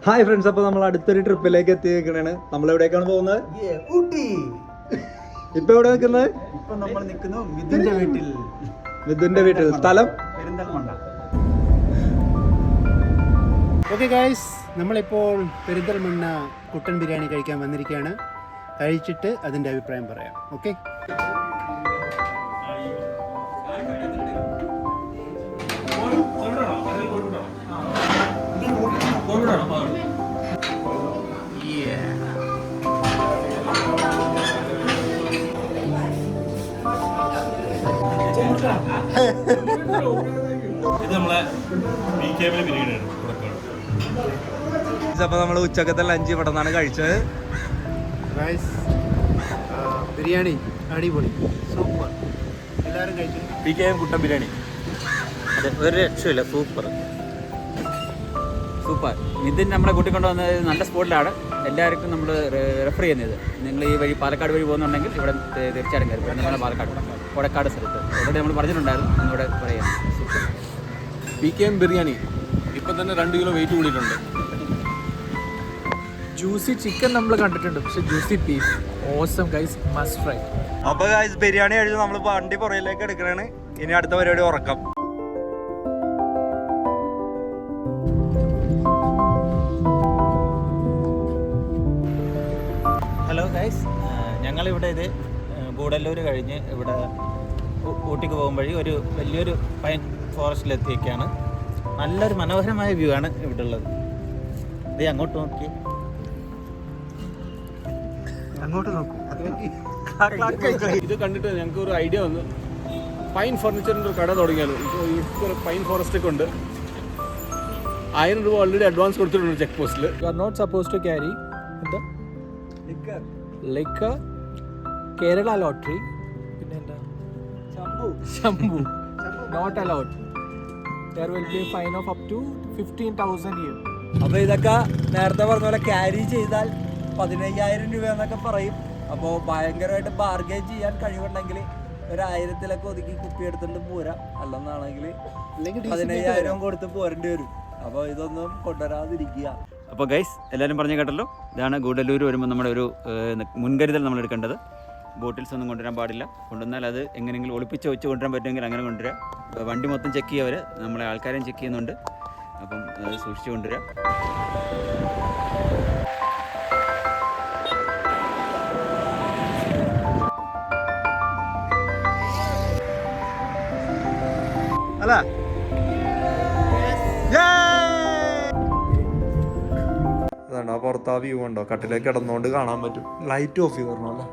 Hi friends, അപ്പോൾ നമ്മൾ അടുത്തൊരു ട്രിപ്പിലേക്ക് എത്തിയിരിക്കണേ. നമ്മൾ എവിടേക്കാണ് പോകുന്നത്? ഊട്ടി. ഇപ്പൊ എവിടെ നിൽക്കുന്നത്? ഇപ്പൊ നമ്മൾ നിൽക്കുന്നു മിഥുന്റെ വീട്ടിൽ. മിഥുന്റെ വീട്ടിൽ. സ്ഥലം പെരിന്തൽമണ്ണ. ഓക്കെ ഗൈസ്, നമ്മളിപ്പോൾ പെരിന്തൽമണ്ണ കുട്ടൻ ബിരിയാണി കഴിക്കാൻ വന്നിരിക്കുകയാണ്. കഴിച്ചിട്ട് അതിൻ്റെ അഭിപ്രായം പറയാം. ഓക്കെ. ഇത് നമ്മളെ ബിരിയാണിയാണ്. അപ്പോൾ നമ്മൾ ഉച്ചക്കത്തെ ലഞ്ച് ഇവിടെ നിന്നാണ് കഴിച്ചത്. ബിരിയാണി അടിപൊളി, സൂപ്പർ. എല്ലാവരും കഴിച്ചു. PKM കുട്ടൻ ബിരിയാണി. അതെ, ഒരു രക്ഷയില്ല, സൂപ്പർ സൂപ്പർ. മിഥുൻ നമ്മളെ കൂട്ടിക്കൊണ്ട് വന്നത് നല്ല സ്പോട്ടിലാണ്. എല്ലാവർക്കും നമ്മൾ റെഫർ ചെയ്യുന്നത്, നിങ്ങൾ ഈ വഴി പാലക്കാട് വഴി പോകുന്നുണ്ടെങ്കിൽ ഇവിടെ തീർച്ചയായിട്ടും കയറി. നമ്മളെ പാലക്കാട് കൊടക്കാട് സ്ഥലത്ത് ഓൾറെഡി നമ്മൾ പറഞ്ഞിട്ടുണ്ടായിരുന്നു, ഒന്നുകൂടെ പറയാം. Super PKM biryani. ഇപ്പം തന്നെ 2 കിലോ വെയിറ്റ് കൂടിയിട്ടുണ്ട്. ജ്യൂസി ചിക്കൻ നമ്മൾ കണ്ടിട്ടുണ്ട്, പക്ഷെ juicy piece awesome guys, must try. അപ്പോൾ ഗൈസ്, ബിരിയാണി കഴിച്ച് നമ്മൾ വണ്ടി പുറയിലേക്ക് എടുക്കണേ. ഇനി അടുത്ത പരിപാടി ഉറക്കം. ഹലോ ഗൈസ്, ഞങ്ങളിവിടെ ഇത് ഗൂഡല്ലൂർ കഴിഞ്ഞ് ഇവിടെ ഊട്ടിക്ക് പോകും വഴി ഒരു വലിയൊരു പൈൻ ഫോറസ്റ്റിലെത്തിയൊക്കെയാണ്. നല്ലൊരു മനോഹരമായ വ്യൂ ആണ് ഇവിടെ ഉള്ളത്. ഇത് അങ്ങോട്ട് നോക്കി, അങ്ങോട്ട് നോക്കൂ. ഇത് കണ്ടിട്ട് ഞങ്ങൾക്ക് ഒരു ഐഡിയ വന്നു. പൈൻ ഫർണിച്ചറിൻ്റെ ഒരു കട തുടങ്ങിയാലും. ഇപ്പോൾ പൈൻ ഫോറസ്റ്റ് ഒക്കെ ഉണ്ട്. 1000 രൂപ ഓൾറെഡി അഡ്വാൻസ് കൊടുത്തിട്ടുണ്ട് ചെക്ക് പോസ്റ്റിൽ. You are not suppose to carry liquor, Kerala lottery, പിന്നെ എന്താ Shambhu not allowed. There will be fine of up to 15,000 year. അപ്പോൾ ഇതൊക്കെ നേരത്തെ പറഞ്ഞ പോലെ ക്യാരി ചെയ്താൽ 15,000 രൂപ എന്നൊക്കെ പറയും. അപ്പോൾ ഭയങ്കരമായിട്ട് ബാർഗെയിൻ ചെയ്യാൻ കഴിവുണ്ടെങ്കിൽ ഒരു 1000-ലൊക്കെ ഒതുക്കി കുപ്പി എടുത്തിട്ട് പോരാ. അല്ലെന്നാണെങ്കിൽ 15,000 കൊടുത്ത് പോരേണ്ടി വരും. അപ്പോൾ ഇതൊന്നും കൊണ്ടുവരാതിരിക്കുക. അപ്പോൾ ഗൈസ്, എല്ലാവരും പറഞ്ഞു കേട്ടല്ലോ, ഇതാണ് ഗൂഡല്ലൂർ വരുമ്പോൾ നമ്മുടെ ഒരു മുൻകരുതൽ നമ്മൾ എടുക്കേണ്ടത്. ബോട്ടിൽസ് ഒന്നും കൊണ്ടുവരാൻ പാടില്ല. കൊണ്ടുവന്നാൽ അത് എങ്ങനെയെങ്കിലും ഒളിപ്പിച്ച് വെച്ച് കൊണ്ടുവരാൻ പറ്റുമെങ്കിൽ അങ്ങനെ കൊണ്ടുവരിക. വണ്ടി മൊത്തം ചെക്ക് ചെയ്യുക, അവർ നമ്മളെ ആൾക്കാരെയും ചെക്ക് ചെയ്യുന്നുണ്ട്. അപ്പം അത് സൂക്ഷിച്ച് കൊണ്ടുവരിക. അല്ല അതാണ് ആ പുറത്ത് ആ വ്യൂ ഉണ്ടോ, കട്ടിലേക്ക് കിടന്നുകൊണ്ട് കാണാൻ പറ്റും. ലൈറ്റ് ഓഫ് ചെയ്ത് തരണമല്ലോ.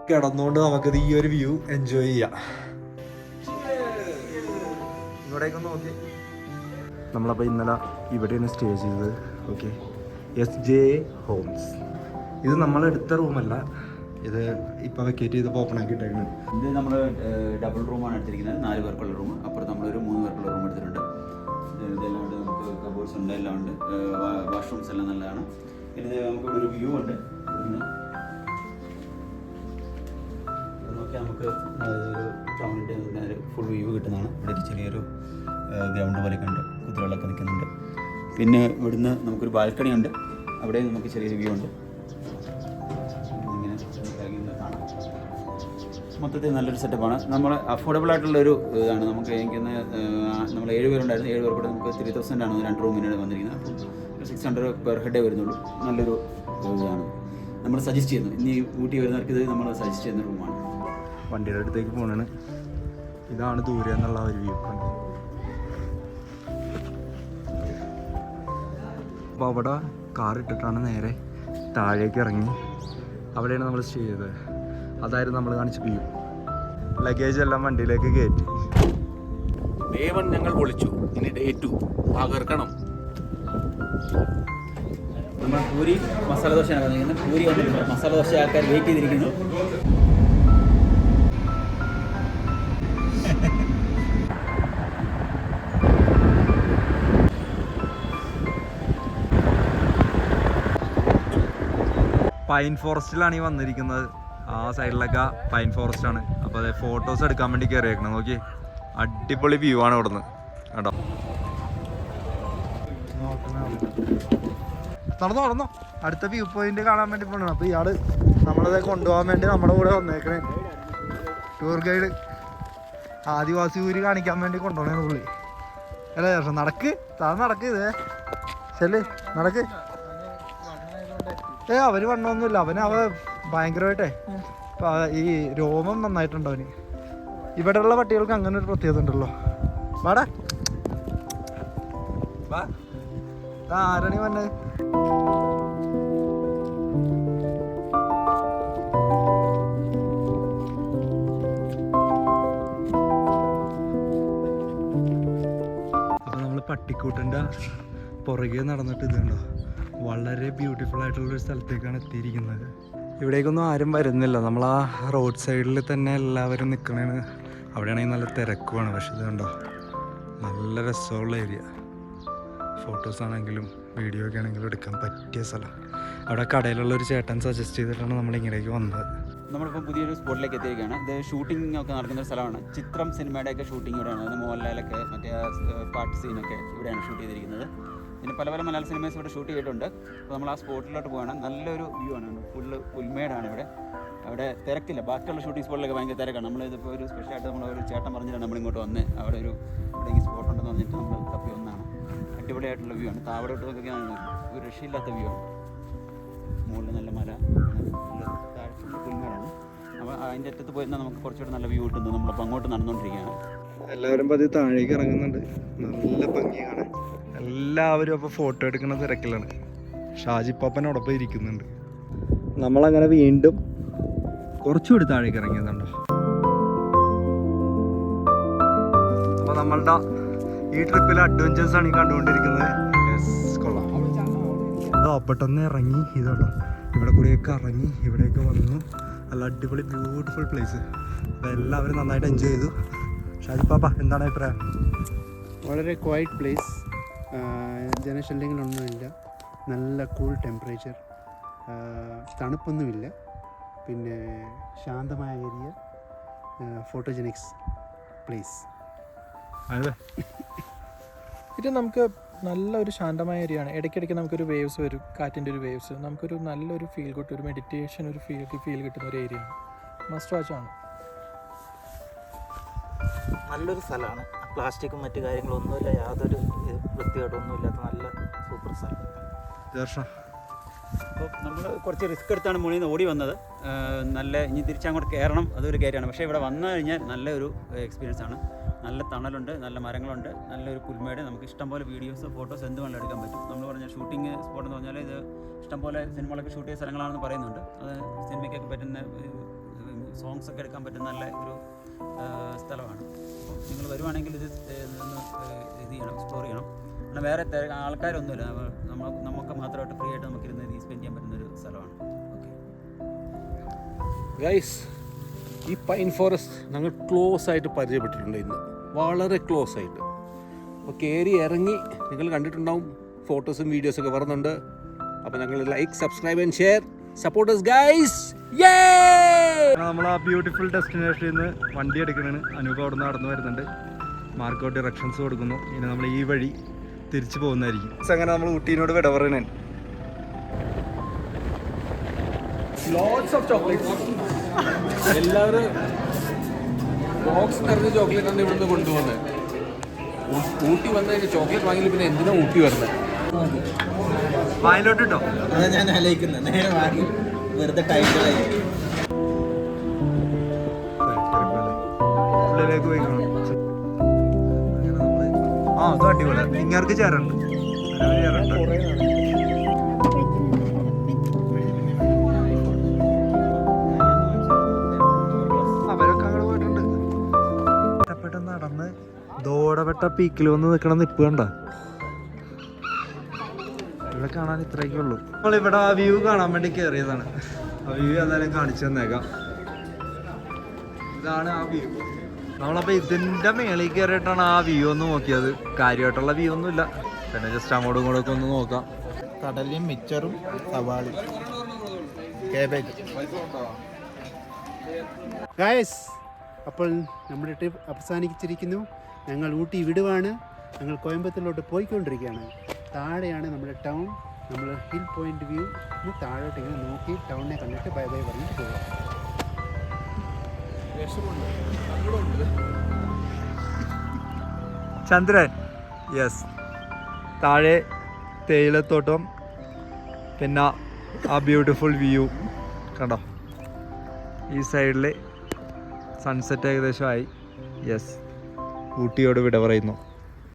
കിടന്നുകൊണ്ട് നമുക്കിത് ഈ ഒരു വ്യൂ എൻജോയ് ചെയ്യാം. ഇവിടേക്ക് നോക്കി. നമ്മളപ്പോൾ ഇന്നലെ ഇവിടെയാണ് സ്റ്റേ ചെയ്തത്. Okay, SJ homes. ഇത് നമ്മളെടുത്ത റൂമല്ല, ഇത് ഇപ്പോൾ വെക്കേറ്റ് ചെയ്തപ്പോൾ ഓപ്പൺ ആക്കി ഇട്ടേക്കുന്നത്. ഇത് നമ്മൾ ഡബിൾ റൂമാണ് എടുത്തിരിക്കുന്നത്, 4 പേർക്കുള്ള റൂം. അപ്പുറത്ത് നമ്മളൊരു 3 പേർക്കുള്ള റൂം എടുത്തിട്ടുണ്ട്. ഇതെല്ലാം ഉണ്ട്, നമുക്ക് കബോർഡ്സ് ഉണ്ട്, എല്ലാം ഉണ്ട്. വാഷ്റൂംസ് എല്ലാം നല്ലതാണ്. പിന്നെ നമുക്കിവിടെ ഒരു വ്യൂ ഉണ്ട്. നോക്കിയാൽ നമുക്ക് ഒരു ടൗണിൻ്റെ ഫുൾ വ്യൂ കിട്ടുന്നതാണ്. ഇവിടെ ഒരു ചെറിയൊരു ഗ്രൗണ്ട് പോലെയൊക്കെ ഉണ്ട്, കുതിരകളൊക്കെ നിൽക്കുന്നുണ്ട്. പിന്നെ ഇവിടുന്ന് നമുക്കൊരു ബാൽക്കണി ഉണ്ട്, അവിടെ നമുക്ക് ചെറിയൊരു വ്യൂ ഉണ്ട്. മൊത്തത്തിൽ നല്ലൊരു സെറ്റപ്പാണ്. നമ്മൾ അഫോർഡബിൾ ആയിട്ടുള്ളൊരു ഇതാണ്. നമുക്ക് എനിക്കൊന്ന് നമ്മൾ 7 പേരുണ്ടായിരുന്നു. 7 പേർ കൂടെ നമുക്ക് 3,000 ആണ് 2 റൂമിനാണ് വന്നിരിക്കുന്നത്. അപ്പോൾ 600 പെർ ഹെഡേ വരുന്നുള്ളൂ. നല്ലൊരു ഇതാണ്, നമ്മൾ സജസ്റ്റ് ചെയ്യുന്നു. ഇനി ഊട്ടി വരുന്നവർക്ക് ഇത് നമ്മൾ സജസ്റ്റ് ചെയ്യുന്ന റൂമാണ്. വണ്ടിയുടെ അടുത്തേക്ക് പോകണാണ്. ഇതാണ് ദൂരെ എന്നുള്ള ഒരു വ്യൂ. അപ്പോൾ അവിടെ കാർ ഇട്ടിട്ടാണ് നേരെ താഴേക്ക് ഇറങ്ങി. അവിടെയാണ് നമ്മൾ സ്റ്റേ ചെയ്തത്. അതായിരുന്നു നമ്മൾ കാണിച്ച വ്യൂ. ലഗേജ് എല്ലാം വണ്ടിയിലേക്ക് കയറ്റി. Day 1 ഞങ്ങൾ പൊളിച്ചു. ഇനി Day 2 പകർക്കണം. നമ്മൾ പൂരി മസാല ദോശയാണ് വന്നിരിക്കുന്നത്. പൂരി വന്നിട്ടുണ്ട്, മസാല ദോശ ആൾക്കാർ വെയിറ്റ് ചെയ്തിരിക്കുന്നു. പൈൻ ഫോറസ്റ്റിലാണ് ഈ വന്നിരിക്കുന്നത്. ആ സൈഡിലൊക്കെ പൈൻ ഫോറസ്റ്റ് ആണ്. അപ്പോൾ അതെ, ഫോട്ടോസ് എടുക്കാൻ വേണ്ടി കയറിയേക്കണം. നോക്കി, അടിപൊളി വ്യൂ ആണ് ഇവിടുന്ന് കേട്ടോ. നടന്നോ അടുത്ത വ്യൂ പോയിന്റ് കാണാൻ വേണ്ടി പോകണം. അപ്പോൾ ഇയാള് നമ്മളത് കൊണ്ടുപോകാൻ വേണ്ടി നമ്മുടെ കൂടെ വന്നേക്കണേ. ടൂർ ഗൈഡ് ആദിവാസി ഊര് കാണിക്കാൻ വേണ്ടി കൊണ്ടുപോകണേ പുള്ളി. അല്ലേ ചേർച്ച നടക്ക് നടക്ക് ഇതേ ശരി നടക്ക്. അവന് വണ്ണമൊന്നുമില്ല, അവ ഭയങ്കരമായിട്ടേ ഈ രോമം നന്നായിട്ടുണ്ട് അവന്. ഇവിടെയുള്ള പട്ടികൾക്ക് അങ്ങനെ ഒരു പ്രത്യേകത ഉണ്ടല്ലോ. വാടാ ആരണി വന്നത്. അപ്പോൾ നമ്മൾ പട്ടിക്കൂട്ടിൻ്റെ പുറകെ നടന്നിട്ട് ഇതുണ്ടോ വളരെ ബ്യൂട്ടിഫുൾ ആയിട്ടുള്ളൊരു സ്ഥലത്തേക്കാണ് എത്തിയിരിക്കുന്നത്. ഇവിടേക്കൊന്നും ആരും വരുന്നില്ല. നമ്മൾ ആ റോഡ് സൈഡിൽ തന്നെ എല്ലാവരും നിൽക്കണേണ്. അവിടെയാണെങ്കിൽ നല്ല തിരക്കുമാണ്. പക്ഷെ ഇത് കണ്ടോ നല്ല രസമുള്ള ഏരിയ. ഫോട്ടോസ് ആണെങ്കിലും വീഡിയോ ഒക്കെ ആണെങ്കിലും എടുക്കാൻ പറ്റിയ സ്ഥലം. അവിടെ കടയിലുള്ള ഒരു ചേട്ടൻ സജസ്റ്റ് ചെയ്തിട്ടാണ് നമ്മൾ ഇങ്ങനെയൊക്കെ വന്നത്. നമ്മളിപ്പോൾ പുതിയൊരു സ്പോട്ടിലേക്ക് എത്തിയിരിക്കുകയാണ്. ഇത് ഷൂട്ടിംഗ് ഒക്കെ നടക്കുന്ന ഒരു സ്ഥലമാണ്. ചിത്രം സിനിമയുടെയൊക്കെ ഷൂട്ടിംഗ് ഇവിടെയാണ്. അത് മോഹൻലാലൊക്കെ മറ്റേ പാട്ട് സീനൊക്കെ ഇവിടെയാണ് ഷൂട്ട് ചെയ്തിരിക്കുന്നത്. പിന്നെ പല പല മലയാള സിനിമേഴ്സ് ഇവിടെ ഷൂട്ട് ചെയ്തിട്ടുണ്ട്. അപ്പോൾ നമ്മൾ ആ സ്പോട്ടിലോട്ട് പോകണം. നല്ലൊരു വ്യൂ ആണ്. ഫുള്ള് പുൽമേടാണ് ഇവിടെ. അവിടെ തിരക്കില്ല. ബാക്കിയുള്ള ഷൂട്ടിംഗ് സ്പോട്ടിലൊക്കെ ഭയങ്കര തിരക്കാണ്. നമ്മളിതിപ്പോൾ ഒരു സ്പെഷ്യലായിട്ട് നമ്മളൊരു ചേട്ടൻ പറഞ്ഞിട്ടാണ് നമ്മളിങ്ങോട്ട് വന്ന് അവിടെ ഒരു എവിടെയെങ്കിലും സ്പോട്ട് ഉണ്ടെന്ന് പറഞ്ഞിട്ട് നമ്മൾ തപ്പി ഒന്നാണ്. അടിപൊളിയായിട്ടുള്ള വ്യൂ ആണ്. താവടോട്ട് നോക്കിയാണ് ഒരു രക്ഷയില്ലാത്ത വ്യൂ ആണ്. മുകളിൽ നല്ല മല, താഴെ പുൽമേടാണ്. അപ്പോൾ അതിൻ്റെ അറ്റത്ത് പോയിരുന്നാൽ നമുക്ക് കുറച്ചുകൂടെ നല്ല വ്യൂ കിട്ടുന്നത്. നമ്മളിപ്പോൾ അങ്ങോട്ട് നടന്നുകൊണ്ടിരിക്കുകയാണ്. എല്ലാവരും പതി താഴേക്ക് ഇറങ്ങുന്നുണ്ട്. നല്ല ഭംഗിയാണ്. എല്ലാവരും അപ്പോൾ ഫോട്ടോ എടുക്കുന്ന തിരക്കിലാണ്. ഷാജി പാപ്പനോടൊപ്പം ഇരിക്കുന്നുണ്ട്. നമ്മളങ്ങനെ വീണ്ടും കുറച്ചുകൂടി താഴേക്ക് ഇറങ്ങിയതുണ്ടോ. അപ്പോൾ നമ്മളുടെ ഈ ട്രിപ്പിലെ അഡ്വഞ്ചേഴ്സാണ് ഈ കണ്ടുകൊണ്ടിരിക്കുന്നത്. കൊള്ളാം. പെട്ടെന്ന് ഇറങ്ങി ഇതുണ്ടോ ഇവിടെ കൂടെയൊക്കെ ഇറങ്ങി ഇവിടെയൊക്കെ വന്നു. നല്ല അടിപൊളി ബ്യൂട്ടിഫുൾ പ്ലേസ്. അപ്പോൾ എല്ലാവരും നന്നായിട്ട് എൻജോയ് ചെയ്തു. ഷാജി പാപ്പ എന്താണ് അഭിപ്രായം? വളരെ ക്വയറ്റ് പ്ലേസ്. ജനശല്യങ്ങളൊന്നുമില്ല. നല്ല കൂൾ ടെമ്പറേച്ചർ. തണുപ്പൊന്നുമില്ല. പിന്നെ ശാന്തമായ ഏരിയ. ഫോട്ടോജനിക്സ് പ്ലേസ്. അതെ, ഇത് നമുക്ക് നല്ലൊരു ശാന്തമായ ഏരിയയാണ്. ഇടയ്ക്കിടയ്ക്ക് നമുക്കൊരു വേവ്സ് വരും, കാറ്റിൻ്റെ ഒരു വേവ്സ്. നമുക്കൊരു നല്ലൊരു ഫീൽ കിട്ടും, ഒരു മെഡിറ്റേഷൻ ഒരു ഫീൽ കിട്ടുന്ന ഒരു ഏരിയയാണ്. മസ്റ്റ് വാച്ച് ആണ്. നല്ലൊരു സ്ഥലമാണ്. പ്ലാസ്റ്റിക്കും മറ്റു കാര്യങ്ങളൊന്നുമില്ല, യാതൊരു വൃത്തികേടൊന്നും ഇല്ലാത്ത നല്ല സൂപ്പർ സ്ഥലം. അപ്പോൾ നമ്മൾ കുറച്ച് റിസ്ക് എടുത്താണ് മുകളിൽ നിന്ന് ഓടി വന്നത്. നല്ല ഇനി തിരിച്ചങ്ങോട്ട് കയറണം, അതൊരു കാര്യമാണ്. പക്ഷേ ഇവിടെ വന്നു കഴിഞ്ഞാൽ നല്ലൊരു എക്സ്പീരിയൻസ് ആണ്. നല്ല തണലുണ്ട്, നല്ല മരങ്ങളുണ്ട്, നല്ലൊരു പുൽമേട്. നമുക്ക് ഇഷ്ടംപോലെ വീഡിയോസ് ഫോട്ടോസ് എന്ത് വേണമെങ്കിലും എടുക്കാൻ പറ്റും. നമ്മൾ പറഞ്ഞ ഷൂട്ടിംഗ് സ്പോട്ട് എന്ന് പറഞ്ഞാൽ ഇത് ഇഷ്ടംപോലെ സിനിമകളൊക്കെ ഷൂട്ട് ചെയ്ത സ്ഥലങ്ങളാണെന്ന് പറയുന്നുണ്ട്. അത് സിനിമയ്ക്കൊക്കെ പറ്റുന്ന സോങ്സ് ഒക്കെ എടുക്കാൻ പറ്റുന്ന നല്ല ഒരു സ്ഥലമാണ്. അപ്പോൾ നിങ്ങൾ വരുവാണെങ്കിൽ ഇത് ചെയ്യണം, എക്സ്പ്ലോർ ചെയ്യണം. കാരണം വേറെ ആൾക്കാരൊന്നുമില്ല, നമുക്ക് മാത്രമായിട്ട് ഫ്രീ ആയിട്ട് നമുക്കിരുന്ന് സ്പെൻഡ് ചെയ്യാൻ പറ്റുന്നൊരു സ്ഥലമാണ്. ഓക്കെ ഗൈസ്, ഈ പൈൻ ഫോറസ്റ്റ് ഞങ്ങൾ ക്ലോസ് ആയിട്ട് പരിചയപ്പെട്ടിട്ടുണ്ട് ഇന്ന്, വളരെ ക്ലോസ് ആയിട്ട്. അപ്പോൾ കയറി ഇറങ്ങി നിങ്ങൾ കണ്ടിട്ടുണ്ടാവും, ഫോട്ടോസും വീഡിയോസൊക്കെ വരുന്നുണ്ട്. അപ്പോൾ ഞങ്ങൾ like, subscribe and share, supporters guys. നമ്മൾ ആ ബ്യൂട്ടിഫുൾ ഡെസ്റ്റിനേഷനിൽ നിന്ന് വണ്ടി എടുക്കുന്നതിന് അനൂപ് അവിടെ നിന്ന് നടന്നു വരുന്നുണ്ട്. മാർക്കൗട്ട് ഡയറക്ഷൻസ് കൊടുക്കുന്നു. ഇനി നമ്മൾ ഈ വഴി തിരിച്ചു പോകുന്നതായിരിക്കും. അങ്ങനെ നമ്മൾ ഊട്ടിനോട് വിട പറയണേ. Lots of chocolates. എല്ലാവരും ബോക്സ് നിറഞ്ഞ ചോക്ലേറ്റാണ് ഇവിടുന്ന് കൊണ്ടുപോകുന്നത്. ഊട്ടി വന്നതിന് ചോക്ലേറ്റ് വാങ്ങിയില്ല, പിന്നെ എന്തിനാ ഊട്ടി വരുന്നത്? വായിലോട്ട് ഇട്ടോ. അതാ ഞാൻ ആലോചിക്കുന്നത്, നേരെ വാങ്ങി വെറുതെ ടൈറ്റിലായി. ഉള്ളിലേക്ക് പോയി കാണാം. ആ അത് അടിപൊളി. ഇങ്ങർക്ക് ചേരുണ്ട്. അവരൊക്കെ അങ്ങോട്ട് പോയിട്ടുണ്ട്. പെട്ടെന്ന് നടന്ന് ദോടപ്പെട്ട പീക്കിൽ വന്ന് നിൽക്കണ നിപ്പ് കണ്ട. ഇവിടെ കാണാൻ ഇത്രയൊക്കെ ഉള്ളൂ. നമ്മളിവിടെ ആ വ്യൂ കാണാൻ വേണ്ടി കയറിയതാണ്. ആ വ്യൂ എന്തായാലും കാണിച്ചു തന്നേക്കാം. ഇതാണ് ആ വ്യൂ. നമ്മളപ്പോൾ ഇതിൻ്റെ മേളിൽ കയറിയിട്ടാണ് ആ വ്യൂ ഒന്ന് നോക്കിയത്. കാര്യമായിട്ടുള്ള വ്യൂ ഒന്നുമില്ല, പിന്നെ ജസ്റ്റ് അങ്ങോട്ടും ഇങ്ങോട്ടൊക്കെ ഒന്ന് നോക്കാം. കടലും മിച്ചറും സവാളയും കേബേജ്. ഗായ്സ്, അപ്പോൾ നമ്മുടെ ട്രിപ്പ് അവസാനിച്ചിരിക്കുന്നു. ഞങ്ങൾ ഊട്ടി വിടുവാണ്. ഞങ്ങൾ കോയമ്പത്തൂരിലോട്ട് പോയിക്കൊണ്ടിരിക്കുകയാണ്. താഴെയാണ് നമ്മുടെ ടൗൺ. നമ്മൾ ഹിൽ പോയിന്റ് വ്യൂ താഴോട്ട് ഇങ്ങനെ നോക്കി ടൗണിനെ കണ്ടിട്ട് ബൈ ബൈ പറഞ്ഞിട്ട് പോകാം. ചന്ദ്രൻ, യെസ്, താഴെ തേയിലത്തോട്ടം, പിന്നെ ആ ബ്യൂട്ടിഫുൾ വ്യൂ കണ്ടോ. ഈ സൈഡിൽ സൺസെറ്റ് ഏകദേശമായി. യെസ്, ഊട്ടിയോട് വിട പറയുന്നു.